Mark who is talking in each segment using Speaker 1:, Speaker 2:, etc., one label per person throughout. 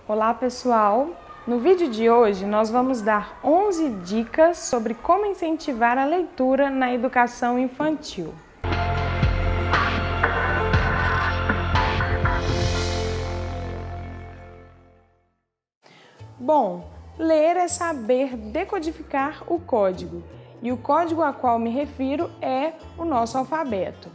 Speaker 1: Olá pessoal! No vídeo de hoje nós vamos dar 11 dicas sobre como incentivar a leitura na educação infantil. Bom, ler é saber decodificar o código, e o código a qual me refiro é o nosso alfabeto.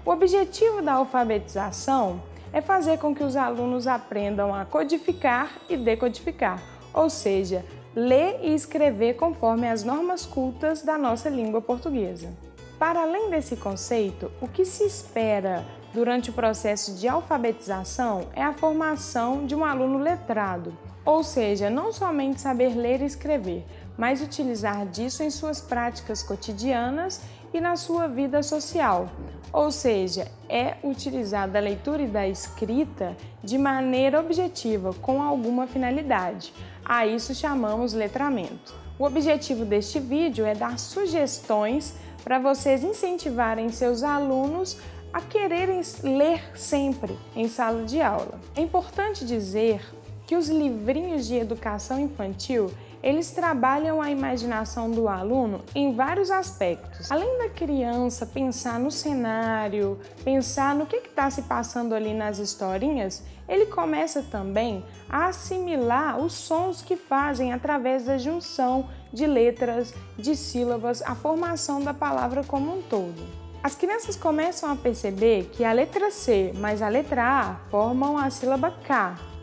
Speaker 1: O objetivo da alfabetização é fazer com que os alunos aprendam a codificar e decodificar, ou seja, ler e escrever conforme as normas cultas da nossa língua portuguesa. Para além desse conceito, o que se espera durante o processo de alfabetização é a formação de um aluno letrado, ou seja, não somente saber ler e escrever, mas utilizar disso em suas práticas cotidianas e na sua vida social, ou seja, é utilizar da leitura e da escrita de maneira objetiva, com alguma finalidade. A isso chamamos letramento. O objetivo deste vídeo é dar sugestões para vocês incentivarem seus alunos a quererem ler sempre em sala de aula. É importante dizer que os livrinhos de educação infantil, eles trabalham a imaginação do aluno em vários aspectos. Além da criança pensar no cenário, pensar no que está se passando ali nas historinhas, ele começa também a assimilar os sons que fazem através da junção de letras, de sílabas, a formação da palavra como um todo. As crianças começam a perceber que a letra C mais a letra A formam a sílaba K.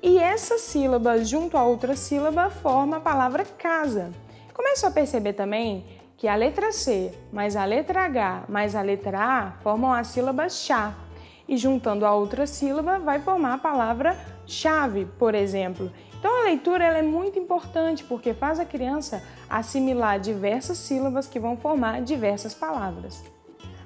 Speaker 1: E essa sílaba junto a outra sílaba forma a palavra casa. Começam a perceber também que a letra C mais a letra H mais a letra A formam a sílaba chá. E juntando a outra sílaba vai formar a palavra chave, por exemplo. Então a leitura ela é muito importante porque faz a criança assimilar diversas sílabas que vão formar diversas palavras.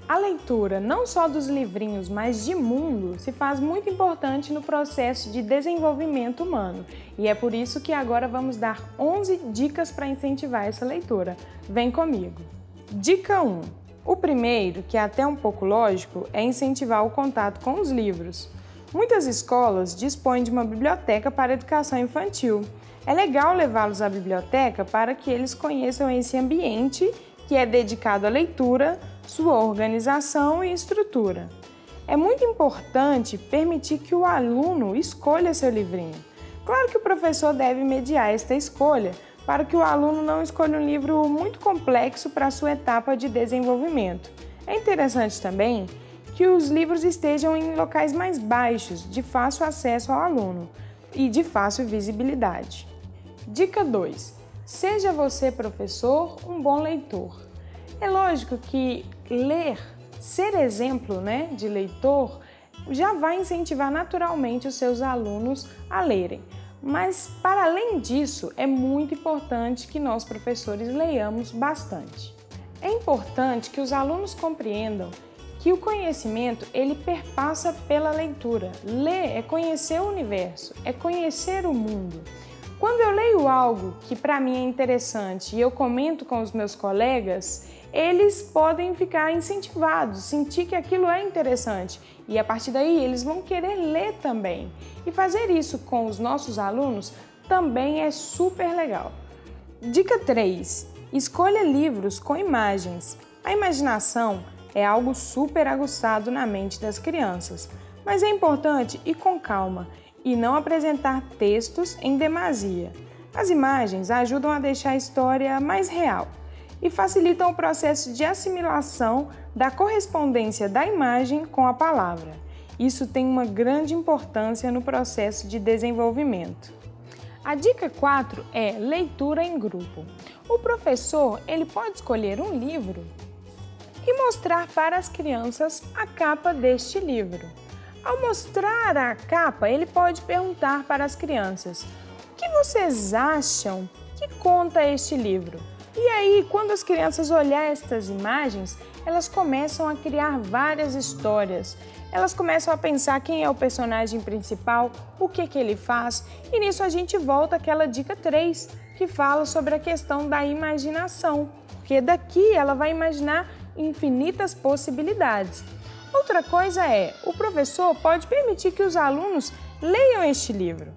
Speaker 1: A leitura, não só dos livrinhos, mas de mundo, se faz muito importante no processo de desenvolvimento humano. E é por isso que agora vamos dar 11 dicas para incentivar essa leitura. Vem comigo! Dica 1. O primeiro, que é até um pouco lógico, é incentivar o contato com os livros. Muitas escolas dispõem de uma biblioteca para a educação infantil. É legal levá-los à biblioteca para que eles conheçam esse ambiente que é dedicado à leitura, sua organização e estrutura. É muito importante permitir que o aluno escolha seu livrinho. Claro que o professor deve mediar esta escolha para que o aluno não escolha um livro muito complexo para a sua etapa de desenvolvimento. É interessante também que os livros estejam em locais mais baixos, de fácil acesso ao aluno e de fácil visibilidade. Dica 2. Seja você, professor, um bom leitor. É lógico que ler, ser exemplo, de leitor, já vai incentivar naturalmente os seus alunos a lerem. Mas, para além disso, é muito importante que nós, professores, leiamos bastante. É importante que os alunos compreendam que o conhecimento, ele perpassa pela leitura. Ler é conhecer o universo, é conhecer o mundo. Quando eu leio algo que para mim é interessante e eu comento com os meus colegas, eles podem ficar incentivados, sentir que aquilo é interessante e a partir daí eles vão querer ler também. E fazer isso com os nossos alunos também é super legal. Dica 3. Escolha livros com imagens. A imaginação é algo super aguçado na mente das crianças, mas é importante ir com calma e não apresentar textos em demasia. As imagens ajudam a deixar a história mais real e facilitam o processo de assimilação da correspondência da imagem com a palavra. Isso tem uma grande importância no processo de desenvolvimento. A dica 4 é leitura em grupo. O professor ele pode escolher um livro e mostrar para as crianças a capa deste livro. Ao mostrar a capa, ele pode perguntar para as crianças: o que vocês acham que conta este livro? E aí, quando as crianças olharem estas imagens, elas começam a criar várias histórias. Elas começam a pensar quem é o personagem principal, o que ele faz, e nisso a gente volta àquela dica 3, que fala sobre a questão da imaginação, porque daqui ela vai imaginar infinitas possibilidades. Outra coisa é, o professor pode permitir que os alunos leiam este livro.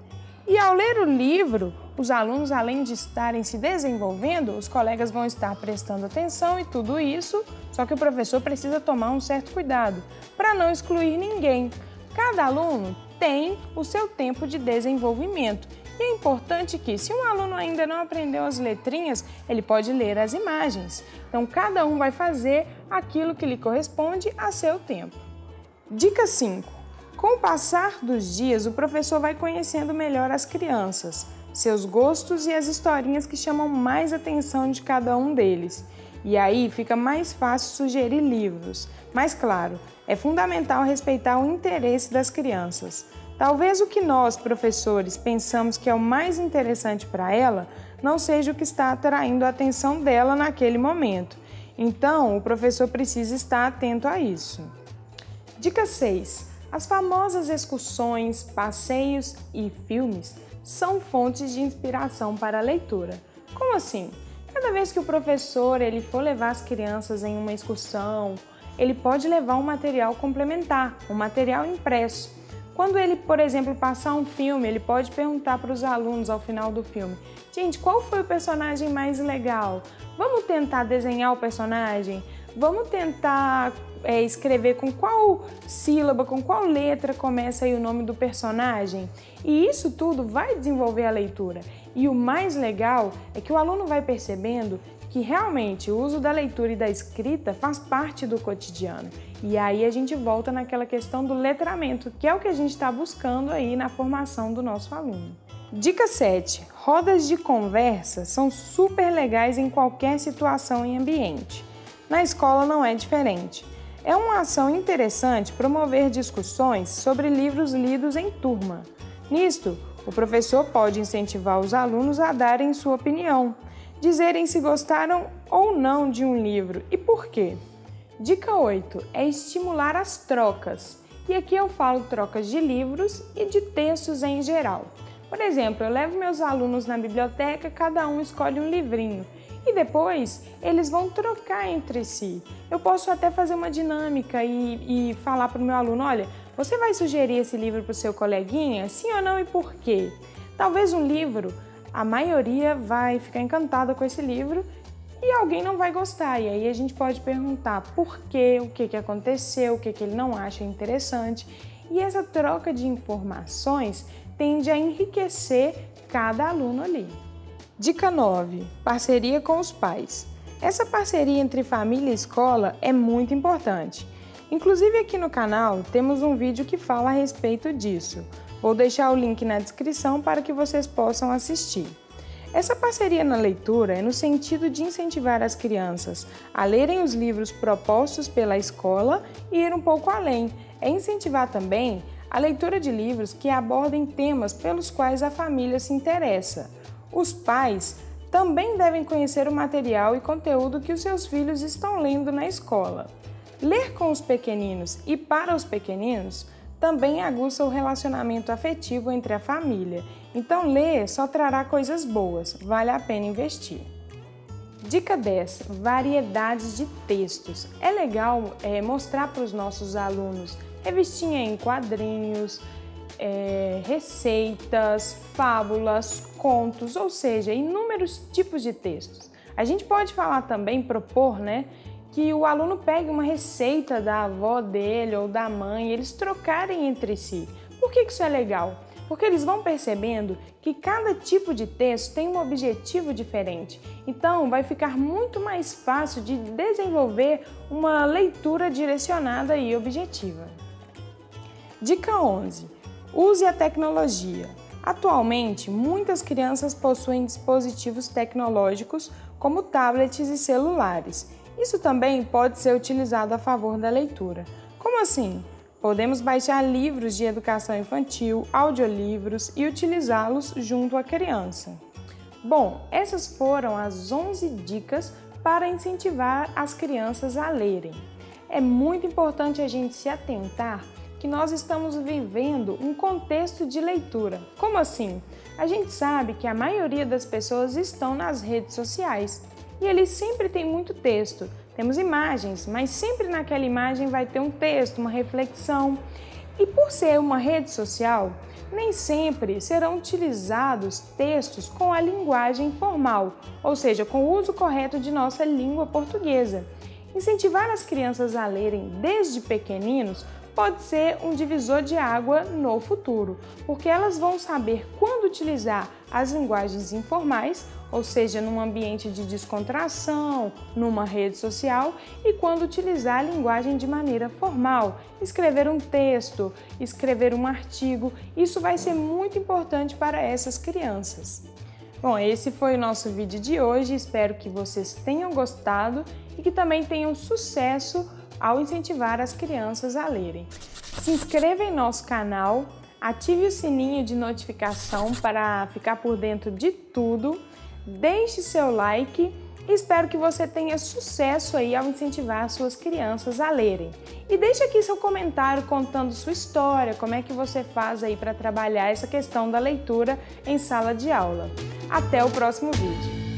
Speaker 1: E ao ler o livro, os alunos, além de estarem se desenvolvendo, os colegas vão estar prestando atenção e tudo isso, só que o professor precisa tomar um certo cuidado para não excluir ninguém. Cada aluno tem o seu tempo de desenvolvimento. E é importante que, se um aluno ainda não aprendeu as letrinhas, ele pode ler as imagens. Então, cada um vai fazer aquilo que lhe corresponde a seu tempo. Dica 5. Com o passar dos dias, o professor vai conhecendo melhor as crianças, seus gostos e as historinhas que chamam mais atenção de cada um deles. E aí fica mais fácil sugerir livros. Mas claro, é fundamental respeitar o interesse das crianças. Talvez o que nós, professores, pensamos que é o mais interessante para ela não seja o que está atraindo a atenção dela naquele momento. Então, o professor precisa estar atento a isso. Dica 6. As famosas excursões, passeios e filmes são fontes de inspiração para a leitura. Como assim? Cada vez que o professor for levar as crianças em uma excursão, ele pode levar um material complementar, um material impresso. Quando ele, por exemplo, passar um filme, ele pode perguntar para os alunos ao final do filme: gente, qual foi o personagem mais legal? Vamos tentar desenhar o personagem? Vamos tentar escrever com qual sílaba, com qual letra começa aí o nome do personagem? E isso tudo vai desenvolver a leitura. E o mais legal é que o aluno vai percebendo que realmente o uso da leitura e da escrita faz parte do cotidiano. E aí a gente volta naquela questão do letramento, que é o que a gente está buscando aí na formação do nosso aluno. Dica 7. Rodas de conversa são super legais em qualquer situação e ambiente. Na escola não é diferente. É uma ação interessante promover discussões sobre livros lidos em turma. Nisto, o professor pode incentivar os alunos a darem sua opinião, dizerem se gostaram ou não de um livro e por quê. Dica 8 é estimular as trocas. E aqui eu falo trocas de livros e de textos em geral. Por exemplo, eu levo meus alunos na biblioteca, cada um escolhe um livrinho. E depois eles vão trocar entre si. Eu posso até fazer uma dinâmica e falar para o meu aluno: olha, você vai sugerir esse livro para o seu coleguinha? Sim ou não e por quê? Talvez um livro, a maioria vai ficar encantada com esse livro e alguém não vai gostar. E aí a gente pode perguntar por quê, o que aconteceu, o que ele não acha interessante. E essa troca de informações tende a enriquecer cada aluno ali. Dica 9. Parceria com os pais. Essa parceria entre família e escola é muito importante. Inclusive aqui no canal temos um vídeo que fala a respeito disso. Vou deixar o link na descrição para que vocês possam assistir. Essa parceria na leitura é no sentido de incentivar as crianças a lerem os livros propostos pela escola e ir um pouco além. É incentivar também a leitura de livros que abordem temas pelos quais a família se interessa. Os pais também devem conhecer o material e conteúdo que os seus filhos estão lendo na escola. Ler com os pequeninos e para os pequeninos também aguça o relacionamento afetivo entre a família. Então, ler só trará coisas boas, vale a pena investir. Dica 10. Variedades de textos. É legal mostrar para os nossos alunos revistinha em quadrinhos, receitas, fábulas, contos, ou seja, inúmeros tipos de textos. A gente pode falar também, propor, que o aluno pegue uma receita da avó dele ou da mãe e eles trocarem entre si. Por que isso é legal? Porque eles vão percebendo que cada tipo de texto tem um objetivo diferente. Então, vai ficar muito mais fácil de desenvolver uma leitura direcionada e objetiva. Dica 11. Use a tecnologia. Atualmente, muitas crianças possuem dispositivos tecnológicos como tablets e celulares. Isso também pode ser utilizado a favor da leitura. Como assim? Podemos baixar livros de educação infantil, audiolivros e utilizá-los junto à criança. Bom, essas foram as 11 dicas para incentivar as crianças a lerem. É muito importante a gente se atentar que nós estamos vivendo um contexto de leitura. Como assim? A gente sabe que a maioria das pessoas estão nas redes sociais e eles sempre têm muito texto. Temos imagens, mas sempre naquela imagem vai ter um texto, uma reflexão. E por ser uma rede social, Nem sempre serão utilizados textos com a linguagem formal, ou seja, com o uso correto de nossa língua portuguesa. Incentivar as crianças a lerem desde pequeninos pode ser um divisor de água no futuro, porque elas vão saber quando utilizar as linguagens informais, ou seja, num ambiente de descontração, numa rede social, e quando utilizar a linguagem de maneira formal, escrever um texto, escrever um artigo. Isso vai ser muito importante para essas crianças. Bom, esse foi o nosso vídeo de hoje, espero que vocês tenham gostado e que também tenham sucesso ao incentivar as crianças a lerem. Se inscreva em nosso canal, ative o sininho de notificação para ficar por dentro de tudo, deixe seu like e espero que você tenha sucesso aí ao incentivar suas crianças a lerem. E deixe aqui seu comentário contando sua história, como é que você faz aí para trabalhar essa questão da leitura em sala de aula. Até o próximo vídeo!